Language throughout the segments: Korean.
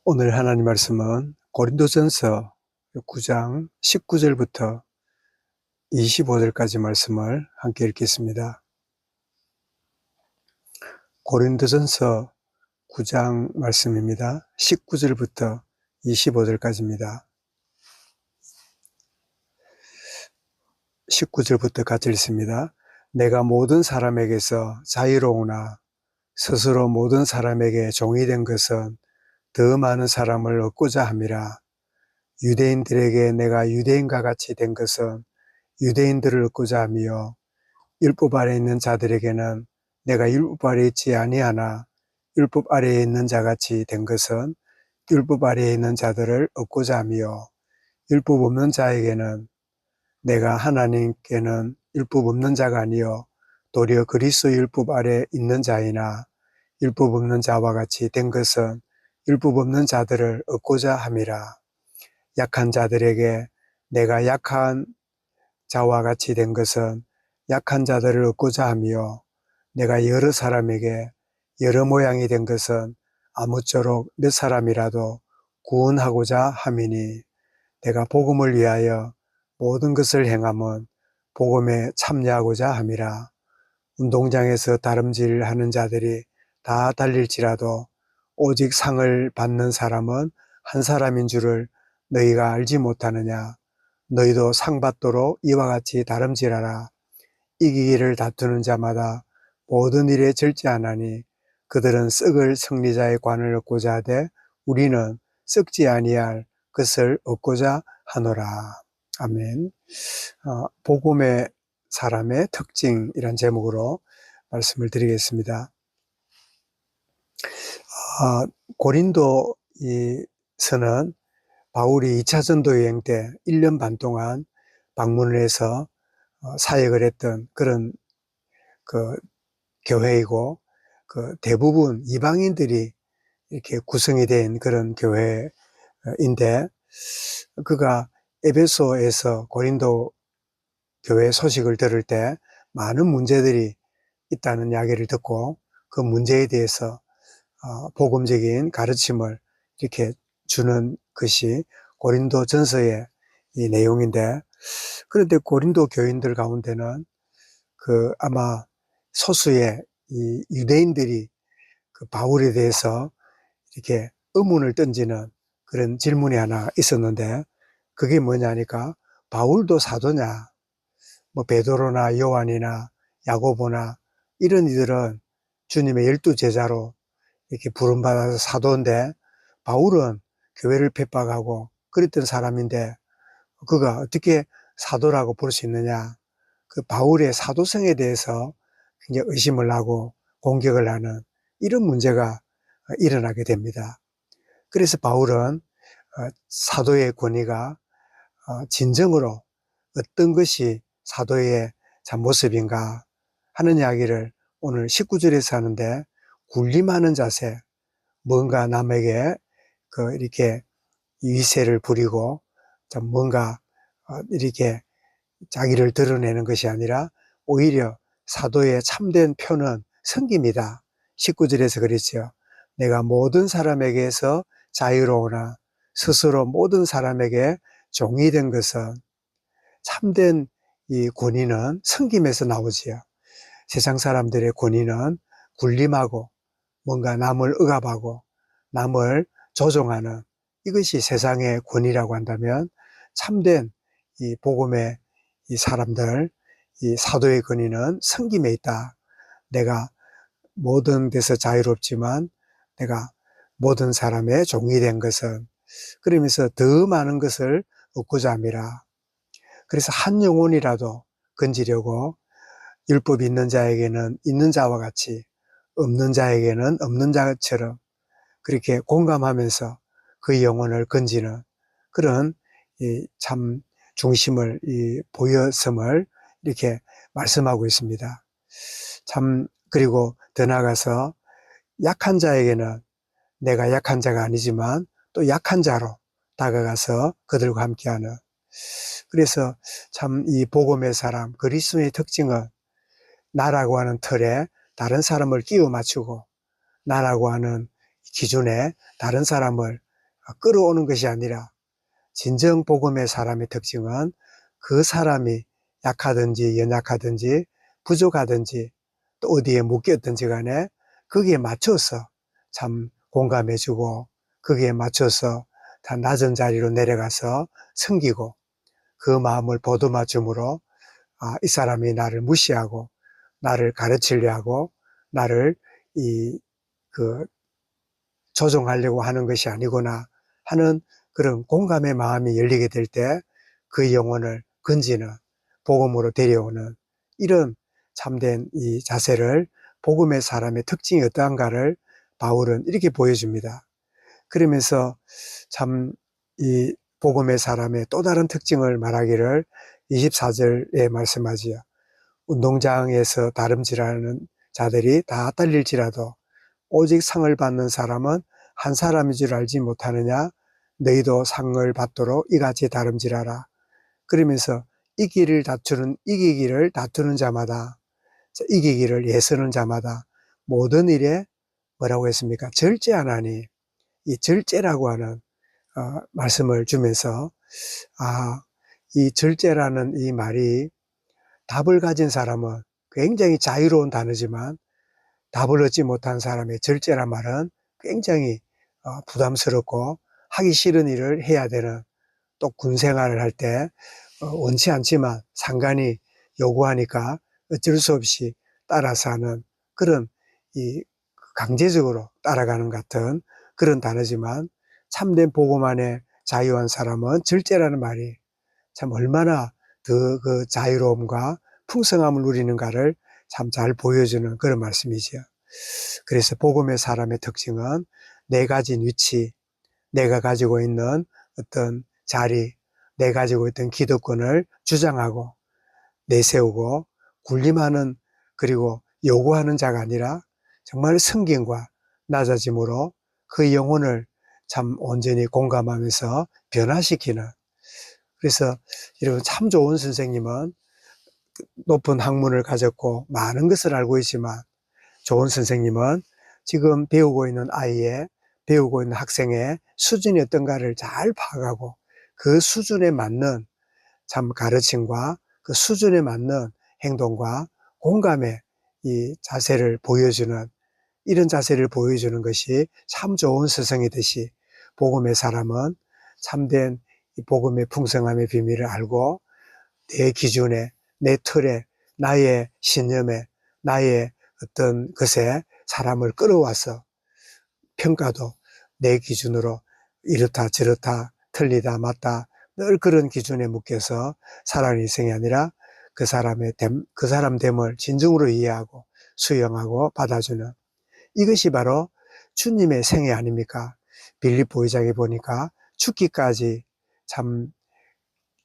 오늘 하나님 말씀은 고린도전서 9장 19절부터 25절까지 말씀을 함께 읽겠습니다. 고린도전서 9장 말씀입니다. 19절부터 25절까지입니다. 19절부터 같이 읽습니다. 내가 모든 사람에게서 자유로우나 스스로 모든 사람에게 종이 된 것은 더 많은 사람을 얻고자 함이라. 유대인들에게 내가 유대인과 같이 된 것은 유대인들을 얻고자 하며 율법 아래에 있는 자들에게는 내가 율법 아래에 있지 아니하나 율법 아래에 있는 자같이 된 것은 율법 아래에 있는 자들을 얻고자 하며 율법 없는 자에게는 내가 하나님께는 율법 없는 자가 아니요 도리어 그리스도 율법 아래에 있는 자이나 율법 없는 자와 같이 된 것은 율법 없는 자들을 얻고자 함이라. 약한 자들에게 내가 약한 자와 같이 된 것은 약한 자들을 얻고자 하며 내가 여러 사람에게 여러 모양이 된 것은 아무쪼록 몇 사람이라도 구원하고자 함이니 내가 복음을 위하여 모든 것을 행함은 복음에 참여하고자 함이라. 운동장에서 다름질하는 자들이 다 달릴지라도 오직 상을 받는 사람은 한 사람인 줄을 너희가 알지 못하느냐. 너희도 상 받도록 이와 같이 다름질하라. 이기기를 다투는 자마다 모든 일에 절제하나니 그들은 썩을 승리자의 관을 얻고자 하되 우리는 썩지 아니할 것을 얻고자 하노라. 아멘. 복음의 사람의 특징이란 제목으로 말씀을 드리겠습니다. 고린도서는 바울이 2차 전도 여행 때 1년 반 동안 방문을 해서 사역을 했던 그런 그 교회이고 대부분 이방인들이 이렇게 구성이 된 그런 교회인데 그가 에베소에서 고린도 교회 소식을 들을 때 많은 문제들이 있다는 이야기를 듣고 그 문제에 대해서 복음적인 가르침을 이렇게 주는 것이 고린도 전서의 이 내용인데, 그런데 고린도 교인들 가운데는 아마 소수의 이 유대인들이 그 바울에 대해서 이렇게 의문을 던지는 그런 질문이 하나 있었는데, 그게 뭐냐니까 바울도 사도냐, 뭐 베드로나 요한이나 야고보나 이런 이들은 주님의 12제자로 이렇게 부름받아서 사도인데 바울은 교회를 핍박하고 그랬던 사람인데 그가 어떻게 사도라고 볼 수 있느냐. 그 바울의 사도성에 대해서 굉장히 의심을 하고 공격을 하는 이런 문제가 일어나게 됩니다. 그래서 바울은 사도의 권위가 진정으로 어떤 것이 사도의 참 모습인가 하는 이야기를 오늘 19절에서 하는데, 군림하는 자세, 뭔가 남에게 이렇게 위세를 부리고 좀 뭔가 이렇게 자기를 드러내는 것이 아니라 오히려 사도의 참된 표는 섬깁니다. 19절에서 그랬죠. 내가 모든 사람에게서 자유로우나 스스로 모든 사람에게 종이 된 것은, 참된 이 권위는 섬김에서 나오지요. 세상 사람들의 권위는 군림하고 뭔가 남을 억압하고 남을 조종하는, 이것이 세상의 권위라고 한다면 참된 이 복음의 이 사람들, 이 사도의 권위는 섬김에 있다. 내가 모든 데서 자유롭지만 내가 모든 사람의 종이 된 것은, 그러면서 더 많은 것을 얻고자 함이라. 그래서 한 영혼이라도 건지려고 율법 있는 자에게는 있는 자와 같이 없는 자에게는 없는 자처럼 그렇게 공감하면서 그 영혼을 건지는 그런 참 중심을 보였음을 이렇게 말씀하고 있습니다. 참, 그리고 더 나아가서 약한 자에게는 내가 약한 자가 아니지만 또 약한 자로 다가가서 그들과 함께하는, 그래서 참 이 복음의 사람, 그리스도의 특징은 나라고 하는 틀에 다른 사람을 끼워 맞추고 나라고 하는 기준에 다른 사람을 끌어오는 것이 아니라 진정 복음의 사람의 특징은 그 사람이 약하든지 연약하든지 부족하든지 또 어디에 묶였든지 간에 거기에 맞춰서 참 공감해주고 거기에 맞춰서 다 낮은 자리로 내려가서 섬기고 그 마음을 보듬어 줌으로 이 사람이 나를 무시하고 나를 가르치려 하고 나를 그 조종하려고 하는 것이 아니구나 하는 그런 공감의 마음이 열리게 될 때 그 영혼을 건지는 복음으로 데려오는 이런 참된 이 자세를 복음의 사람의 특징이 어떠한가를 바울은 이렇게 보여줍니다. 그러면서 참 이 복음의 사람의 또 다른 특징을 말하기를 24절에 말씀하지요. 운동장에서 다름질하는 자들이 다 딸릴지라도 오직 상을 받는 사람은 한 사람인 줄 알지 못하느냐. 너희도 상을 받도록 이같이 다름질하라. 그러면서 이기기를 다투는 자마다, 이기기를 애쓰는 자마다 모든 일에 뭐라고 했습니까? 절제하나니. 이 절제라고 하는 말씀을 주면서 이 절제라는 이 말이 답을 가진 사람은 굉장히 자유로운 단어지만 답을 얻지 못한 사람의 절제란 말은 굉장히 부담스럽고 하기 싫은 일을 해야 되는, 또 군생활을 할 때 원치 않지만 상관이 요구하니까 어쩔 수 없이 따라서 하는 그런 이 강제적으로 따라가는 같은 그런 단어지만 참된 복음 안에 자유한 사람은 절제라는 말이 참 얼마나 더 그 자유로움과 풍성함을 누리는가를 참 잘 보여주는 그런 말씀이죠. 그래서 복음의 사람의 특징은 내 가진 위치, 내가 가지고 있는 어떤 자리, 내가 가지고 있던 기득권을 주장하고 내세우고 군림하는, 그리고 요구하는 자가 아니라 정말 성경과 낮아짐으로 그 영혼을 참 온전히 공감하면서 변화시키는, 그래서 여러분 참 좋은 선생님은 높은 학문을 가졌고 많은 것을 알고 있지만 좋은 선생님은 지금 배우고 있는 아이의, 배우고 있는 학생의 수준이 어떤가를 잘 파악하고 그 수준에 맞는 참 가르침과 그 수준에 맞는 행동과 공감의 이 자세를 보여주는, 이런 자세를 보여주는 것이 참 좋은 스승이듯이 복음의 사람은 참된 이 복음의 풍성함의 비밀을 알고 내 기준에, 내 틀에, 나의 신념에, 나의 어떤 것에 사람을 끌어와서 평가도 내 기준으로 이렇다 저렇다 틀리다 맞다 늘 그런 기준에 묶여서 살아가는 인생이 아니라 그 그 사람 됨을 진정으로 이해하고 수용하고 받아주는, 이것이 바로 주님의 생애 아닙니까? 빌립보 2장에 보니까 죽기까지 참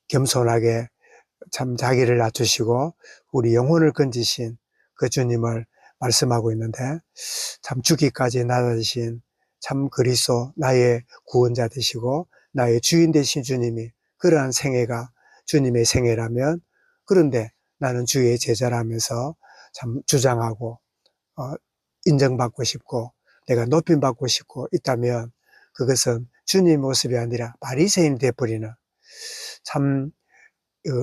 겸손하게 참 자기를 낮추시고 우리 영혼을 건지신 그 주님을 말씀하고 있는데, 참 죽기까지 낮아지신 참 그리스도 나의 구원자 되시고 나의 주인 되신 주님이 그러한 생애가 주님의 생애라면, 그런데 나는 주의 제자라면서 참 주장하고 인정받고 싶고 내가 높임받고 싶고 있다면 그것은 주님의 모습이 아니라 바리새인이 되어버리는, 참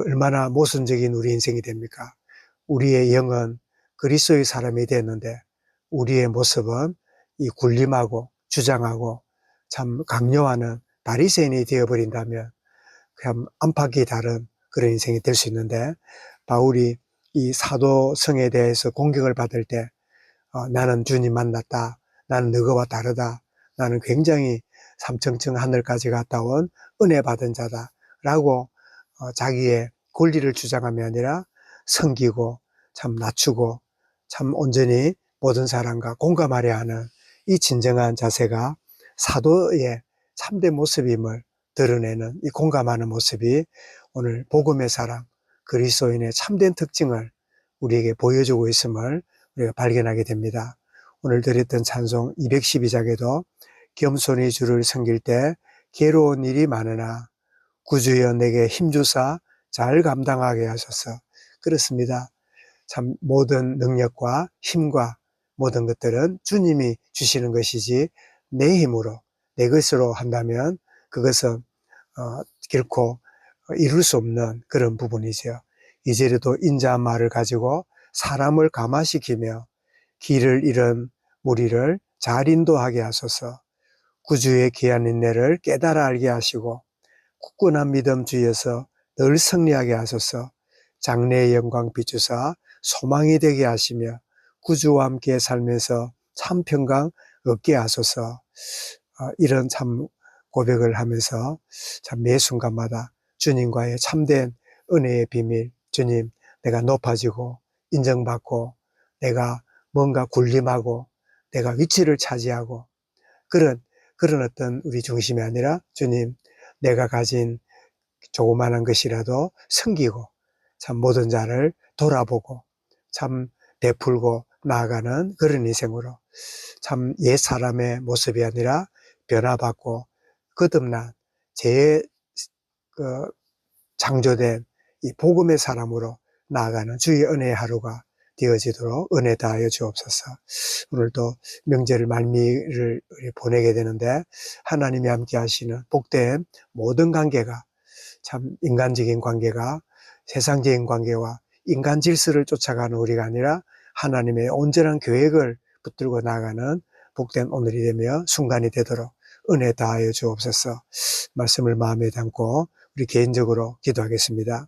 얼마나 모순적인 우리 인생이 됩니까? 우리의 영은 그리스도의 사람이 됐는데 우리의 모습은 이 군림하고 주장하고 참 강요하는 바리새인이 되어버린다면 그냥 안팎이 다른 그런 인생이 될 수 있는데, 바울이 이 사도성에 대해서 공격을 받을 때 나는 주님 만났다, 나는 너와 다르다, 나는 굉장히 삼층층 하늘까지 갔다 온 은혜 받은 자다 라고 자기의 권리를 주장함이 아니라 섬기고 참 낮추고 참 온전히 모든 사람과 공감하려 하는 이 진정한 자세가 사도의 참된 모습임을 드러내는 이 공감하는 모습이 오늘 복음의 사람, 그리스도인의 참된 특징을 우리에게 보여주고 있음을 우리가 발견하게 됩니다. 오늘 드렸던 찬송 212장에도 겸손히 주를 섬길 때 괴로운 일이 많으나 구주여 내게 힘주사 잘 감당하게 하소서. 그렇습니다. 참 모든 능력과 힘과 모든 것들은 주님이 주시는 것이지 내 힘으로, 내 것으로 한다면 그것은 결코 이룰 수 없는 그런 부분이죠. 이제라도 인자한 말을 가지고 사람을 감화시키며 길을 잃은 무리를 잘 인도하게 하소서. 구주의 귀한 인내를 깨달아 알게 하시고 굳건한 믿음 주에서 늘 승리하게 하소서. 장래의 영광 비추사 소망이 되게 하시며 구주와 함께 살면서 참 평강 얻게 하소서. 이런 참 고백을 하면서 참 매 순간마다 주님과의 참된 은혜의 비밀, 주님, 내가 높아지고 인정받고 내가 뭔가 군림하고 내가 위치를 차지하고 그런 어떤 우리 중심이 아니라 주님, 내가 가진 조그마한 것이라도 섬기고 참 모든 자를 돌아보고 참 베풀고 나아가는 그런 인생으로 참 옛 사람의 모습이 아니라 변화받고 거듭난 그 창조된 이 복음의 사람으로 나아가는 주의 은혜의 하루가 되어지도록 은혜 다하여 주옵소서. 오늘도 명절 말미를 보내게 되는데 하나님이 함께 하시는 복된 모든 관계가 참 인간적인 관계가 세상적인 관계와 인간 질서를 쫓아가는 우리가 아니라 하나님의 온전한 계획을 붙들고 나가는 복된 오늘이 되며 순간이 되도록 은혜 다하여 주옵소서. 말씀을 마음에 담고 우리 개인적으로 기도하겠습니다.